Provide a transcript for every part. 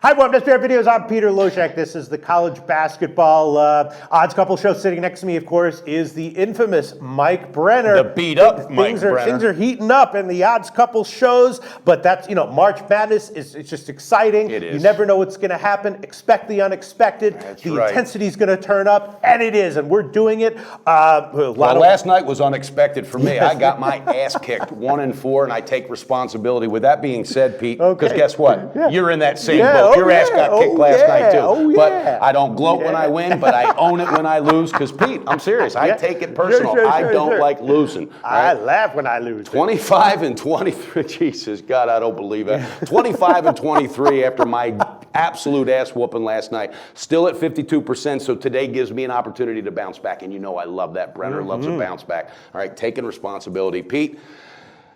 Hi, welcome to SBR Videos. I'm Peter Loshak. This is the college basketball odds couple show. Sitting next to me, of course, is the infamous Mike Brenner. The beat up Mike Brenner. Things are heating up in the odds couple shows, but that's, March Madness it's just exciting. It is. You never know what's going to happen. Expect the unexpected. That's the right. intensity is going to turn up, and it is, and we're doing it. Last night was unexpected for me. Yes. I got my ass kicked 1-4, and I take responsibility. With that being said, Pete, because guess what? Yeah. You're in that same boat. Your ass got kicked last night too. But I don't gloat when I win, but I own it when I lose. Because Pete, I'm serious. I take it personal. I don't like losing. Right? I laugh when I lose. 25 and 23. Jesus God, I don't believe it. 25 and 23 after my absolute ass whooping last night. Still at 52%. So today gives me an opportunity to bounce back, and I love that. Brenner loves a bounce back. All right, taking responsibility, Pete.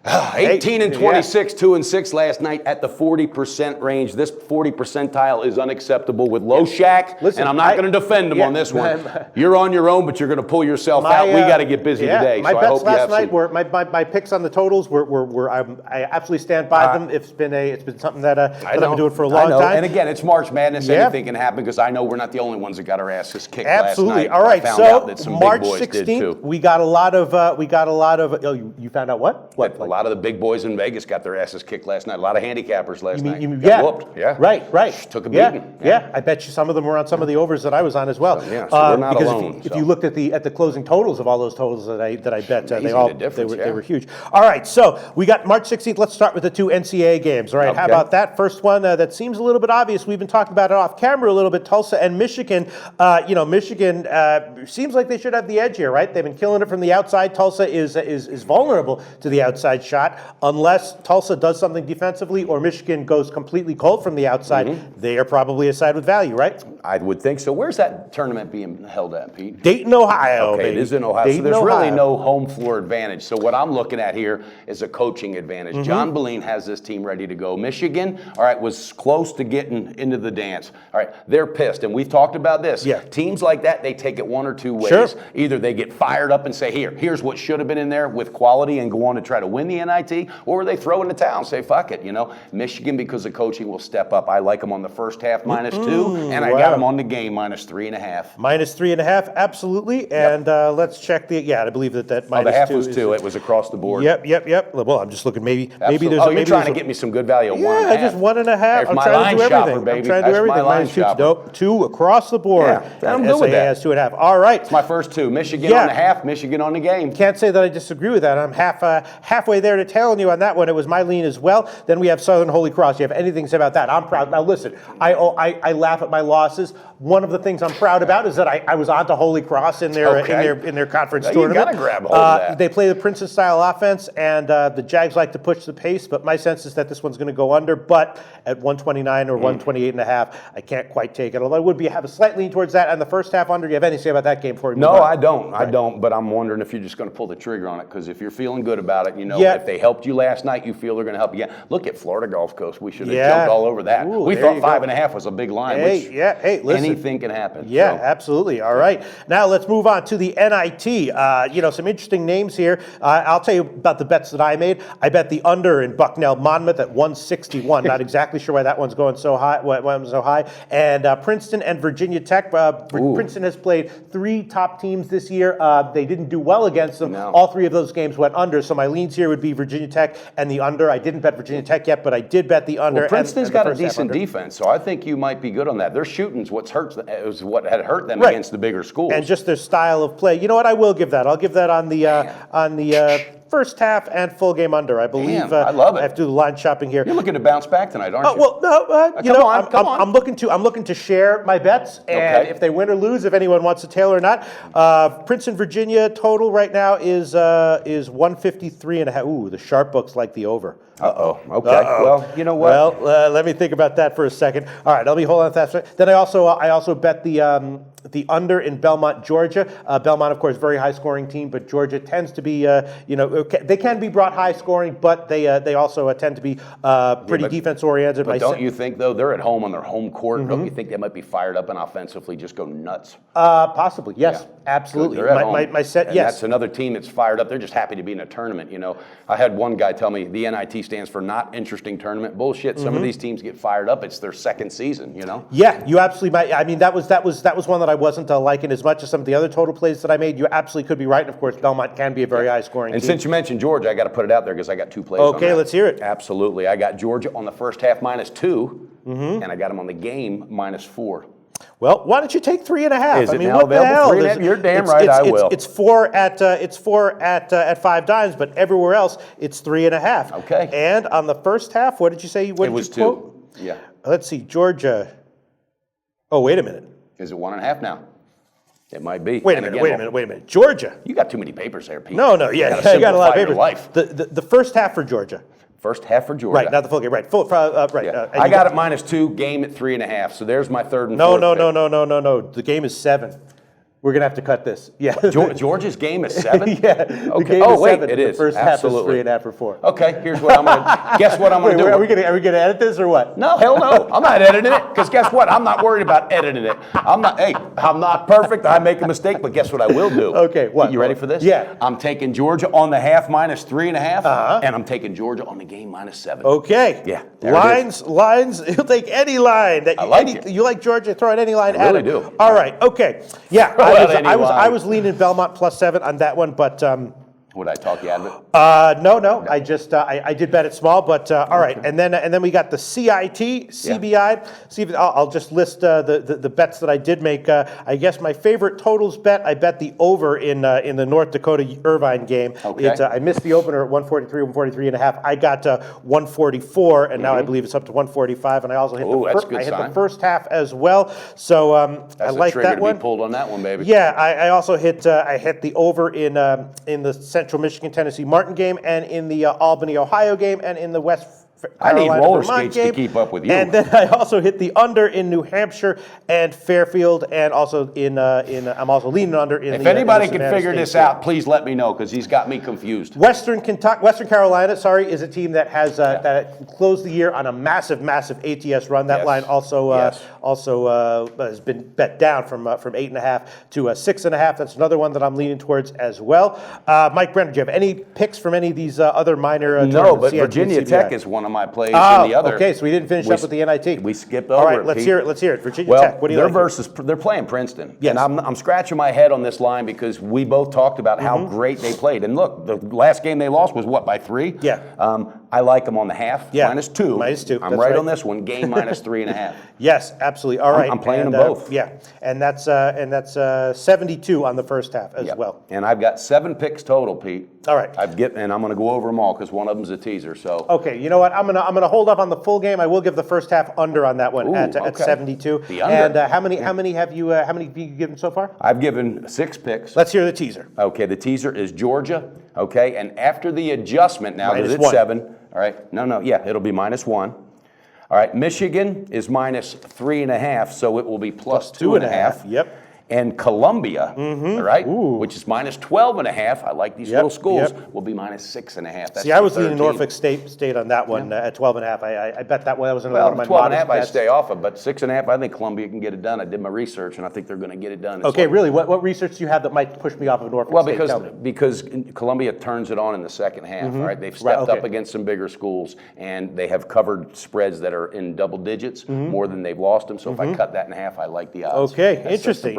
18 and 26, 2 and 6 last night at the 40% range. This 40 percentile is unacceptable with Loshak, and I'm not going to defend him on this one. You're on your own, but you're going to pull yourself out. We got to get busy today. My bets last night were my picks on the totals were I absolutely stand by them. It's been something that I've been doing for a long time. And again, it's March Madness. Anything can happen because I know we're not the only ones that got our asses kicked last night. All right, so March 16th, we got a lot of. Oh, you found out what? A lot of the big boys in Vegas got their asses kicked last night. A lot of handicappers last night. Whooped. Yeah. Right. Took a beating. Yeah. I bet you some of them were on some of the overs that I was on as well. So we're not because alone. If you looked at the closing totals of all those totals that I bet, they were huge. All right, so we got March 16th. Let's start with the two NCAA games. All right, How about that first one? That seems a little bit obvious. We've been talking about it off camera a little bit. Tulsa and Michigan. Michigan seems like they should have the edge here, right? They've been killing it from the outside. Tulsa is vulnerable to the outside shot. Unless Tulsa does something defensively or Michigan goes completely cold from the outside, they are probably a side with value, right? I would think so. Where's that tournament being held at, Pete? Dayton, Ohio. Okay, baby. It is in Ohio. So there's really no home floor advantage. So what I'm looking at here is a coaching advantage. John Beline has this team ready to go. Michigan, all right, was close to getting into the dance. All right, they're pissed. And we've talked about this. Yeah. Teams like that, they take it one or two ways. Sure. Either they get fired up and say, here's what should have been in there with quality and go on to try to win the NIT, or they throw in the towel and say, fuck it, Michigan, because of coaching, will step up. I like them on the first half -2, and I got them on the game -3.5. -3.5, absolutely. And let's check I believe that -2. The half was 2. It was across the board. Yep. Well, I'm just looking. Maybe there's. You're trying to get me some good value. Yeah, just 1.5. I'm trying to do everything. I'm trying to do everything. -2 across the board. Yeah, I'm good with that. Has 2.5. All right. It's my first two. Michigan on the half. Michigan on the game. Can't say that I disagree with that. I'm halfway there to telling you on that one. It was my lean as well. Then we have Southern Holy Cross. You have anything to say about that? I'm proud. Now listen, I laugh at my losses. One of the things I'm proud about is that I was on to Holy Cross in their conference tournament. You got to grab hold of that. They play the Princeton style offense, and the Jags like to push the pace. But my sense is that this one's going to go under. But at 129 or 128.5, I can't quite take it. Although I would have a slight lean towards that. And the first half under. Do you have anything to say about that game for me? No, I don't. I don't. But I'm wondering if you're just going to pull the trigger on it, because if you're feeling good about it, if they helped you last night, you feel they're going to help you again. Look at Florida Gulf Coast. We should have jumped all over that. Ooh, we thought 5.5 was a big line. Hey, listen. Anything can happen. Yeah, absolutely. All right. Now let's move on to the NIT. Some interesting names here. I'll tell you about the bets that I made. I bet the under in BUCKNELL Monmouth at 161. Not exactly sure why that one's going so high. And Princeton and Virginia Tech. Princeton has played 3 top teams this year. They didn't do well against them. No. All 3 of those games went under. So my leans here would be Virginia Tech and the under. I didn't bet Virginia Tech yet, but I did bet the under. Well, Princeton's got a decent defense, so I think you might be good on that. Their shooting's what had hurt them against the bigger schools. And just their style of play. You know what? I will give that. I'll give that on the first half and full game under. I believe. I love it. I have to do the line shopping here. You're looking to bounce back tonight, aren't you? Well, no. Come on. I'm looking to share my bets, and if they win or lose, if anyone wants to tail or not. Princeton, Virginia total right now is 153.5. Ooh, the sharp books like the over. Okay. Well, you know what? Well, let me think about that for a second. All right, let me hold on to that. Then I also bet the the under in Belmont, Georgia. Belmont, of course, very high-scoring team, but Georgia tends to be, they can be brought high-scoring, but they also tend to be pretty defense-oriented. But don't you think, though, they're at home on their home court? Don't you think they might be fired up and offensively just go nuts? Possibly, yes, absolutely. They're at home. Yes. That's another team that's fired up. They're just happy to be in a tournament. I had one guy tell me the NIT stands for not interesting tournament. Bullshit. Some of these teams get fired up. It's their second season. Yeah, you absolutely might. I mean, that was one that I wasn't liking as much as some of the other total plays that I made. You absolutely could be right. And of course, Belmont can be a very high-scoring team. And since you mentioned Georgia, I got to put it out there because I got 2 plays. Okay, let's hear it. Absolutely, I got Georgia on the first half -2, and I got them on the game -4. Well, why don't you take 3.5? Is it now available? 3.5? You're damn right. I will. It's 4 at 5 dimes, but everywhere else it's 3.5. Okay. And on the first half, what did you say? What it was you 2. Quote? Yeah. Let's see, Georgia. Oh, wait a minute. Is it 1.5 now? It might be. Wait a minute. Georgia. You got too many papers there, Pete. No, yeah, I got a lot of papers. Life. The first half for Georgia. First half for Georgia. Right, not the full game. Right, right. Yeah. I got it -2, game at 3.5. So there's my third and fourth. No. The game is 7. We're gonna have to cut this. Yeah. Georgia's game is 7. Yeah. Okay. Oh wait, it is. The first Absolutely. half is 3.5 or 4. Okay. Here's what I'm gonna. Guess what I'm gonna do? Are we gonna edit this or what? No, hell no. I'm not editing it because guess what? I'm not worried about editing it. I'm not perfect. I make a mistake, but guess what I will do? Okay. What? You ready for this? Yeah. I'm taking Georgia on the half -3.5, and I'm taking Georgia on the game -7. Okay. Yeah. Lines. You'll take any line. I like it. You like Georgia? Throw in any line. I really do. All right. Okay. Yeah. I was leaning Belmont +7 on that one, but. Would I talk you out of it? No. I just I did bet it small, but all right. And then we got the CIT, CBI. I'll just list the bets that I did make. I guess my favorite totals bet. I bet the over in the North Dakota IRVINE game. Okay. I missed the opener at 143, 143.5. I got 144, and now I believe it's up to 145. And I also hit the first half as well. So I like that one. To be pulled on that one, baby. Yeah, I also hit the over in the Central Michigan, Tennessee Martin game, and in the Albany, Ohio game, and in the West Carolina, I need roller Vermont skates game. to keep up with you. And then I also hit the under in New Hampshire and Fairfield, and also I'm also leaning under in. If anybody can figure this out, please let me know because he's got me confused. Western Carolina, is a team that has that closed the year on a massive ATS run. That line also has been bet down from 8.5 to 6.5. That's another one that I'm leaning towards as well. Mike Brenner, do you have any picks from any of these other minor? No, but Virginia Tech is one of my plays in the other. Okay, so we didn't finish up with the NIT. We skipped over. All right, let's hear it. Virginia Tech. What do you like? They're playing Princeton. Yes. And I'm scratching my head on this line because we both talked about how great they played. And look, the last game they lost was what, by 3? Yeah. I like them on the half, -2. -2. I'm right on this one, game -3.5. Yes, absolutely. All right. I'm playing them both. Yeah, and that's 72 on the first half as well. And I've got 7 picks total, Pete. All right. And I'm going to go over them all because one of them's a teaser. So. Okay, you know what? I'm gonna hold up on the full game. I will give the first half under on that one at 72. The under. And how many have you given so far? I've given 6 picks. Let's hear the teaser. Okay, the teaser is Georgia. Okay, and after the adjustment now because it's 1. 7. All right. No. Yeah, it'll be -1. All right. Michigan is -3.5, so it will be plus 2.5. Yep. And Columbia, all right, which is -12.5. I like these little schools. Will be -6.5. See, I was leaning Norfolk State on that one at 12.5. I bet that one. That was another one of my 12.5 I bets. stay off of, but 6.5 I think Columbia can get it done. I did my research and I think they're going to get it done. Okay, really? What research do you have that might push me off of Norfolk State? Well, because Columbia turns it on in the second half. All right, they've stepped up against some bigger schools and they have covered spreads that are in double digits more than they've lost them. So if I cut that in half, I like the odds. Okay, interesting.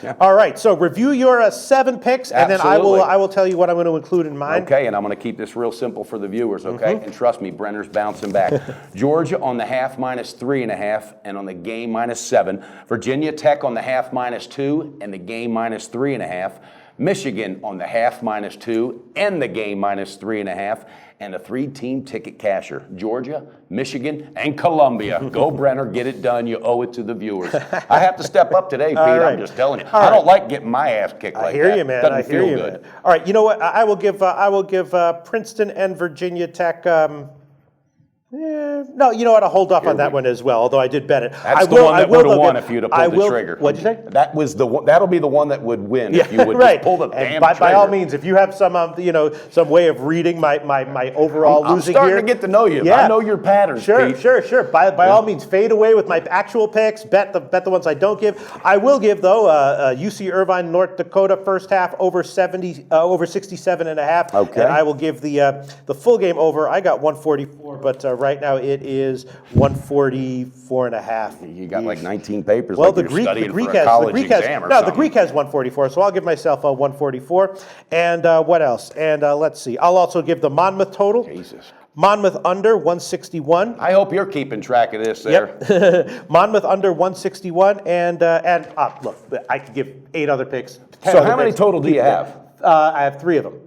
Yeah. All right, so review your 7 picks, and then I will tell you what I'm going to include in mine. Okay, and I'm going to keep this real simple for the viewers, okay? And trust me, Brenner's bouncing back. Georgia on the half -3.5, and on the game -7. Virginia Tech on the half -2, and the game -3.5. Michigan on the half -2, and the game -3.5. And a 3-team ticket casher, Georgia, Michigan, and Columbia. Go, Brenner, get it done. You owe it to the viewers. I have to step up today, Pete. Right. I'm just telling you. I don't like getting my ass kicked like that. I hear you, man. Doesn't feel good. Man. All right, you know what? I will give Princeton and Virginia Tech. No, you know what? I'll hold off on that one as well, although I did bet it. That's the one that would have won if you'd have pulled the trigger. What'd you say? That'll be the one that would win if you would right. just pull the damn by, trigger. By all means, if you have some, some way of reading my overall losing I'm starting here. to get to know you. Yeah. I know your patterns, Pete. Sure. By all means, fade away with my actual picks. Bet the ones I don't give. I will give though. UC Irvine, North Dakota, first half over 67.5. Okay. And I will give the full game over. I got 144, but right now it is 144.5. You got like 19 papers. Well, like the you're Greek studying has for a college exam or something. the Greek has 144, so I'll give myself a 144. And what else? And let's see. I'll also give the Monmouth total. Jesus. Monmouth under 161. I hope you're keeping track of this there. Yep. Monmouth under 161, and look, I could give 8 other picks. So how many total do you have? I have 3 of them.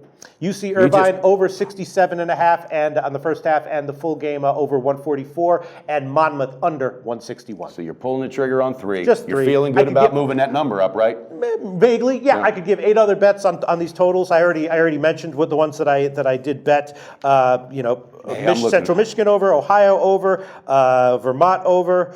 UC Irvine over 67.5 and on the first half, and the full game over 144, and Monmouth under 161. So you're pulling the trigger on 3. Just 3. You're feeling good about moving that number up, right? Vaguely, yeah. I could give 8 other bets on these totals. I already mentioned what the ones that I did bet. Central Michigan over, Ohio over, Vermont over.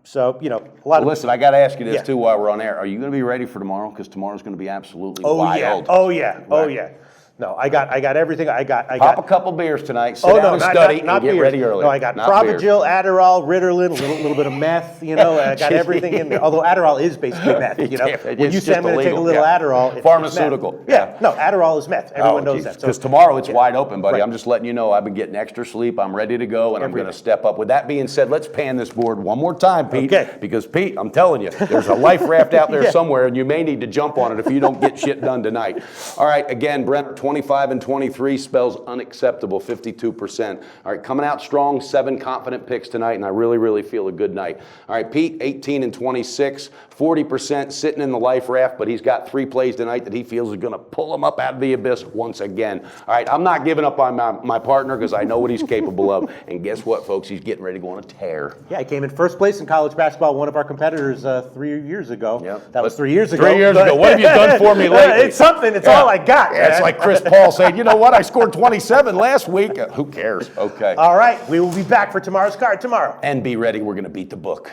So, a lot of... Listen, I got to ask you this, too, while we're on air. Are you going to be ready for tomorrow? Because tomorrow's going to be absolutely wild. Oh, yeah. No, I got everything. I got a couple beers tonight. Sit down and study and get ready early. No, I got Provigil, Adderall, Ritalin, a little bit of meth. I got everything in there. Although Adderall is basically meth. When you say I'm going to take a little Adderall, it's pharmaceutical. Meth. No, Adderall is meth. Everyone knows that. Because tomorrow it's wide open, buddy. Right. I'm just letting you know I've been getting extra sleep. I'm ready to go, and I'm going to step up. With that being said, let's pan this board one more time, Pete. Okay. Because Pete, I'm telling you, there's a life raft out there somewhere, and you may need to jump on it if you don't get shit done tonight. All right. Again, Brenner, 25 and 23 spells unacceptable, 52%. All right, coming out strong, 7 confident picks tonight, and I really, really feel a good night. All right, Pete, 18 and 26, 40% sitting in the life raft, but he's got 3 plays tonight that he feels is going to pull him up out of the abyss once again. All right, I'm not giving up on my partner because I know what he's capable of. And guess what, folks? He's getting ready to go on a tear. Yeah, he came in first place in college basketball. One of our competitors 3 years ago. Yep. That was 3 years ago. 3 years ago. What have you done for me lately? It's something. It's all I got. Yeah, it's like Chris Paul saying, you know what? I scored 27 last week. Who cares? Okay. All right. We will be back for tomorrow's card tomorrow. And be ready. We're going to beat the book.